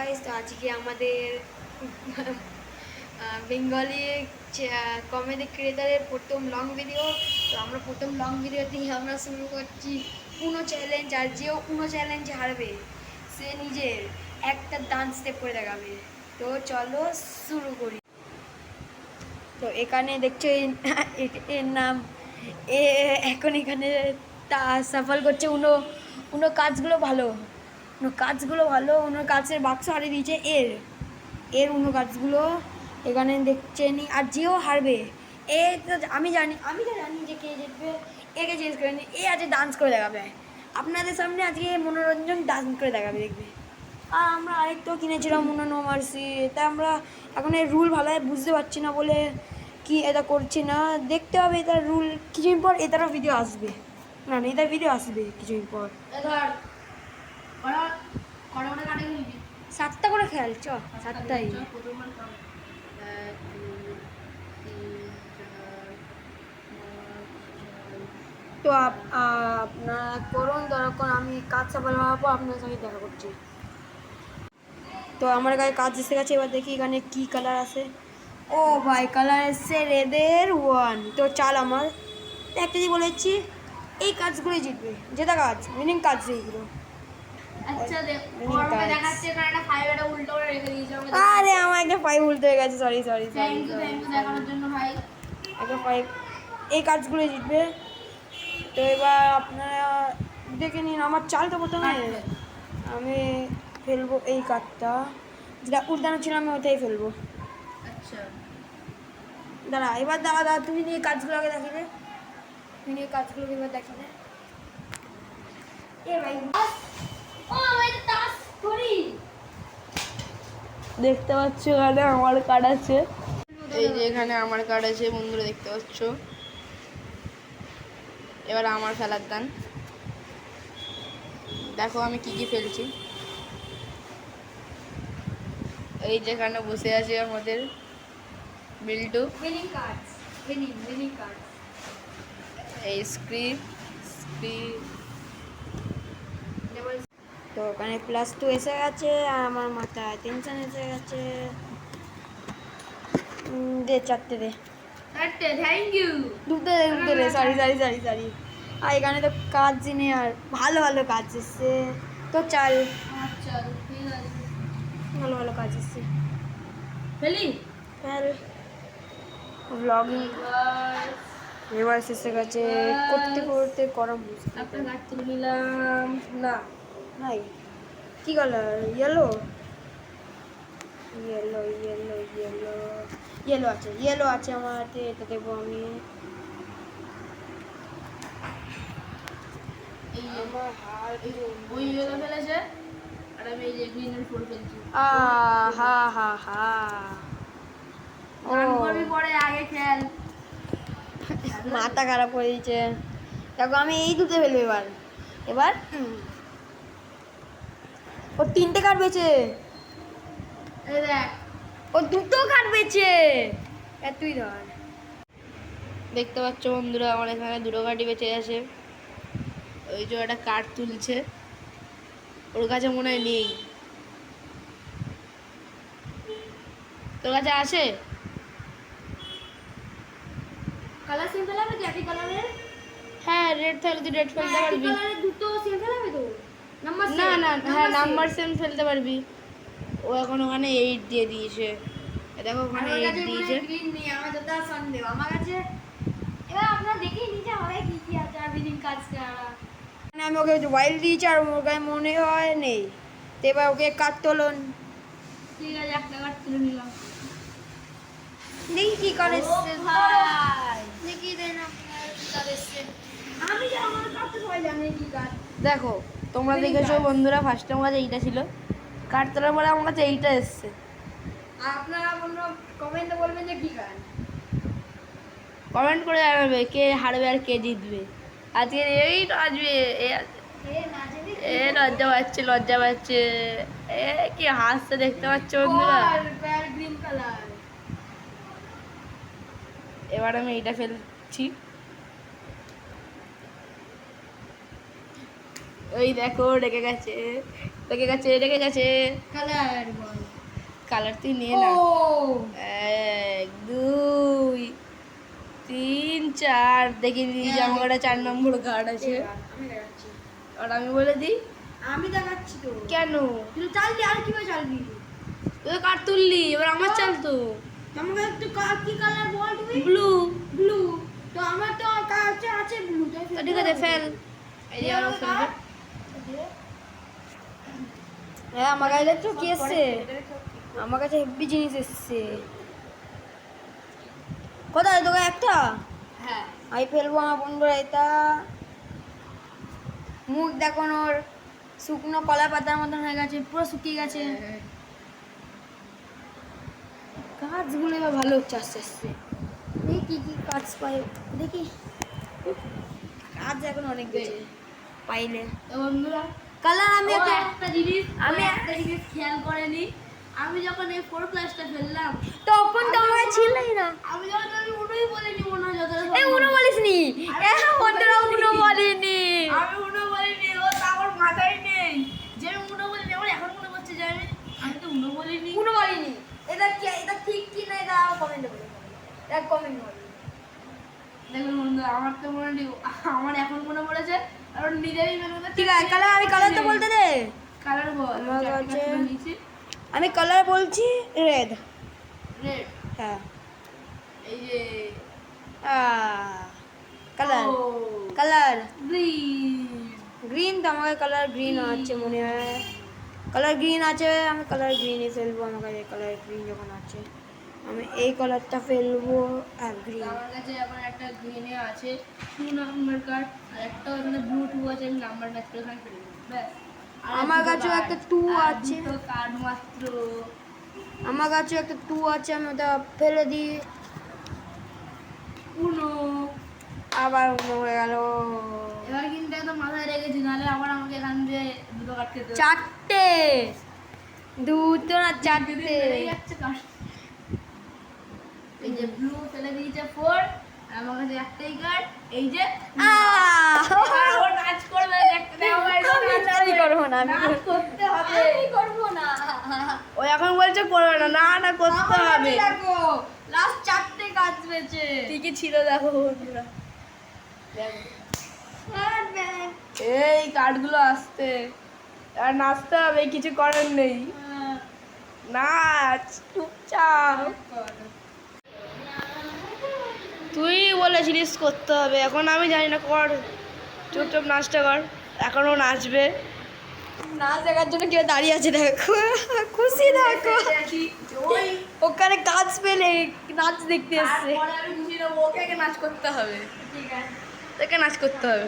Guys, তো আজকে আমাদের বেঙ্গলি কমেডি ক্রিয়েটারের প্রথম লং ভিডিও। তো আমরা প্রথম লং ভিডিও দিয়ে আমরা শুরু করছি উনো চ্যালেঞ্জ। আর যেও উনো চ্যালেঞ্জ হারবে সে নিজের একটা ডান্স স্টেপ করে দেখাবে। তো চলো শুরু করি। তো এখানে দেখছো এর নাম এখন এখানে তা সফল করছে উনো। উনো কাজগুলো ভালো, ওনার কাছের বাক্স হারিয়ে দিয়েছে এর অন্য কাজগুলো এখানে দেখছেন। আর যেও হারবে এ তো আমি তো জানি যে কে জিতবে। একে জিজ্ঞেস করেন, এ আজকে ডান্স করে দেখাবে আপনাদের সামনে, আজকে মনোরঞ্জন ডান্স করে দেখাবে দেখবে। আর আমরা আরেকটাও কিনেছিলাম নো মার্সি। তা আমরা এখন এর রুল ভালোভাবে বুঝতে পারছি না বলে কি এটা করছি না, দেখতে হবে এটার রুল। কিছুদিন পর এটারও ভিডিও আসবে, না এটার ভিডিও আসবে কিছুদিন পর। 7টা করে খেয়াল চ 7টাই। তো আপনারা করুন, তখন আমি কাজ সফল হওয়ার আপনার সঙ্গে দেখা করছি। তো আমার গায়ে কাজ এসে গেছে, এবার দেখি এখানে কি কালার আছে। ও ভাই, কালার এসছে রেডের 1। তো চাল আমার একটা যে বলেছি এই কাজগুলোই জিতবে, যেটা কাজ মিনিং কাজ এইগুলো। আরে আমার একটা 5 উল্টে হয়ে গেছে, সরি একটা 5। এই কাজগুলো জিতবে। তো এবার আপনারা দেখে নিন আমার চাল। তো প্রথমে আমি ফেলবো এই কার্ডটা, যেটা উল্টানো ছিল আমি ওটাই ফেলবো। আচ্ছা দাঁড়া, এবার দাঁড়া তুমি নিয়ে কাজগুলো আগে দেখি দে, তুমি নিয়ে কাজগুলোকে এবার দেখি দে। এ ভাই দেখতে পাচ্ছ এখানে আমার কার্ড আছে, এই যে এখানে আমার কার্ড আছে বন্ধুরা, দেখতে পাচ্ছ। এবার আমার খেলার দান, দেখো আমি কি কি ফেলছি। এই যেখানে বসে আছে আমাদের বিল্টু, এই স্ক্রিপ্ট। তো ওখানে +2 এসে গেছে আর আমার মাথায় টেনশন এসে গেছে। দে 4টে দে, থ্যাংক ইউ। দুটো দে, সরি। আর এখানে তো কাজ নেই, আর ভালো কাজ এসছে। তো চাল ভালো কাজ এসছে, ফেল ব্লগিং। এবার এসে গেছে করতে গরম বুঝতে নিলাম না নাই। কি কালার? ইয়েলো আছে আমার হাতে, এটা দেবো আমি। এই আমার হাত ওই ইয়েলো ফেলেছে আর আমি এই যে গ্রিন এন্ড ফুল ফেলছি। হা ও আমি পরে আগে খেল, মাথা খারাপ হয়ে দিয়েছে। দেখো আমি এই দুটো ফেলবো এবার ও 3টে কার্ড বেছে, এই দেখ ও 2টো কার্ড বেছে। তুই ধর, দেখতে পাচ্ছ বন্ধুরা আমার এখানে 2টো কার্ডই বেঁচে আছে। ওই যে একটা কার্ড তুলছে, ওর কাছে মনে হয় নেই। তোর কাছে আছে? কালার সেম ফেলাবে তো, একই কালারের। হ্যাঁ রেড থাকলে তুই রেড ফেলতে পারবি। কালারের দুটো সেম ফেলাবে তো, নাম্বার না হ্যাঁ নাম্বার সেম ফেলতে পারবি। ও এখন ওখানে 8 দিয়ে দিয়েছে, দেখো ওখানে 8 দিয়েছে। গ্রিন নেই, আমার যতটা সন্দেহ আমার কাছে। এবার আপনারা দেখেই নিচে হবে কি আছে আর বিলিং কাজটা। মানে আমি ওকে ওয়াইল্ড দিয়েছি আর ওর গায়ে মনে হয় নেই। তো এবার ওকে কাট তোলন। ঠিক আছে, একটা কার্ড তুলে নিলাম। দেখি কি করে ভাই দেখি দেন আপনার কি কাজ এসছে। আমি যে আমার কাছে সবাই জানে কি কাজ। দেখো তোমরা দেখেছো বন্ধুরা, ফার্স্টে আমার কাছে এইটা ছিল, কার্ড তোলার পরে আমার কাছে এইটা এসছে। আর আপনারা কোনো কমেন্টে বলবেন যে কি কাজ। কমেন্ট করে জানাবে কে হারবে আর কে জিতবে। আজকে এই আসবে এ লজ্জা পাচ্ছে এ কি হাসছে দেখতে পাচ্ছ বন্ধুরা। Green colour. এবার আমি এইটা ফেলছি, ওই দেখো ডেকে গেছে। লেগে গেছে লেগে গেছে। কালার বল। কালার তুই নিয়ে ও না। 1 2 3 4 দেখি এই যে আমার একটা 4 নম্বর কার্ড আছে। আমি দেখাচ্ছি। আর আমি বলে দিই আমি দেখাচ্ছি তো। কেন তুই চালবি আর কিভাবে চালবি? তুই কার্ড তুললি, এবার আমার চাল তো। আমাকে একটু কি কালার বল তুমি? ব্লু। ব্লু। তো আমার তো কাছে আছে ব্লু। তো ঠিক আছে ফেল। এই যে আরো ফেলবে। হ্যাঁ আমার কাছে দেখছো কি এসছে, আমার কাছে হেভি জিনিস এসছে। কোথায় তোকে একটা হ্যাঁ। আমি ফেলবো আমার বন্ধুরা। এটা মুখ দেখুন ওর শুকনো কলা পাতার মতন হয়ে গেছে, পুরো শুকিয়ে গেছে। গাছগুলো এবার ভালো হচ্ছে আস্তে আস্তে। দেখি কি কাজ পাই, দেখি কাজ এখন অনেক গেছে পাইলে। তো বন্ধুরা কালার আমি একটা জিনিস আমি একটা জিনিস খেয়াল করেনি, আমি যখন এই 4 ক্লাসটা ফেললাম তখন তো আমার ছিলই না। আমি যখন আমি উনোই বলিনি মনে হয় যত এই উনো বলিসনি, বন্ধুরা উনো বলিনি। আমি উনো বলিনি, ও তো আমার মাথায় নেই যে আমি উনো বলিনি। আমার এখন মনে হচ্ছে যে আমি তো উনো বলিনি। উনো বলিনি। এটা কি, এটা ঠিক কি না এটা কমেন্টে বলুন, এটা কমেন্ট করুন। দেখুন বন্ধু আমার তো মনে নেই, আমার এখন মনে পড়েছে। আর ওর নিজেরই মনে হচ্ছে। ঠিক আছে কালার, আমি কালার তো বলতে দে। কালার বল। আমার কাছে আমি কালার বলছি রেড। রেড। হ্যাঁ এই যে কালার কালার গ্রিন। গ্রিন। তো আমাকে কালার গ্রিন আছে মনে হয়, কালার গ্রিন আছে। আমি কালার গ্রিনই ফেলবো। আমার কাছে কালার গ্রিন যখন আছে আমি এই কালারটা ফেলবো। গ্রিন আমার কাছে এখন একটা গ্রিনে আছে 2 নাম্বার কার্ড, আর একটা ওখানে ব্লু 2 আছে। আমি নাম্বার ম্যাচ করে ওখানে ফেলে দেবো ব্যাস। আর আমার দুটো কাছেও card, একটা 2 আর আছে। দুটো কার্ড মাত্র। আমার কাছে একটা 2 আছে, আমি ওটা ফেলে দিই। উনো। আবার অন্য হয়ে গেল। এবার কিন্তু একদম মাথায় রেখেছি, নাহলে আবার আমাকে এখান দিয়ে দুটো কার্ড খেতে হবে। চারটে, দুটো না চারটে। বেড়েই যাচ্ছে কার্ড। এই যে ব্লু ফেলে দিয়েছে 4, আর আমার কাছে একটাই কার্ড। এই যে এবার ও নাচ করবে, দেখতে দাও ভাই, ও নাচ আমি করবো না, আমি নাচ করতে হবে। আমি করবো না। ও এখন বলছে করবে না, না না করতে হবে। দেখো লাস্ট 4টে কাজ পেয়েছে। ঠিকই ছিল দেখো বন্ধুরা। এই কার্ডগুলো আসতে আর নাচতে হবে, কিছু করার নেই। নাচ চুপচাপ। তুই বলেছিলিস করতে হবে, এখন আমি জানি না, কর চুপচাপ নাচটা কর। এখনও নাচবে। নাচ দেখার জন্য কেউ দাঁড়িয়ে আছে দেখো, খুশি দেখো। ওখানে কাজ পেলে নাচ দেখতে এসছে। তারপরে আমি খুশি না, ওকে আগে নাচ করতে হবে। তোকে নাচ করতে হবে।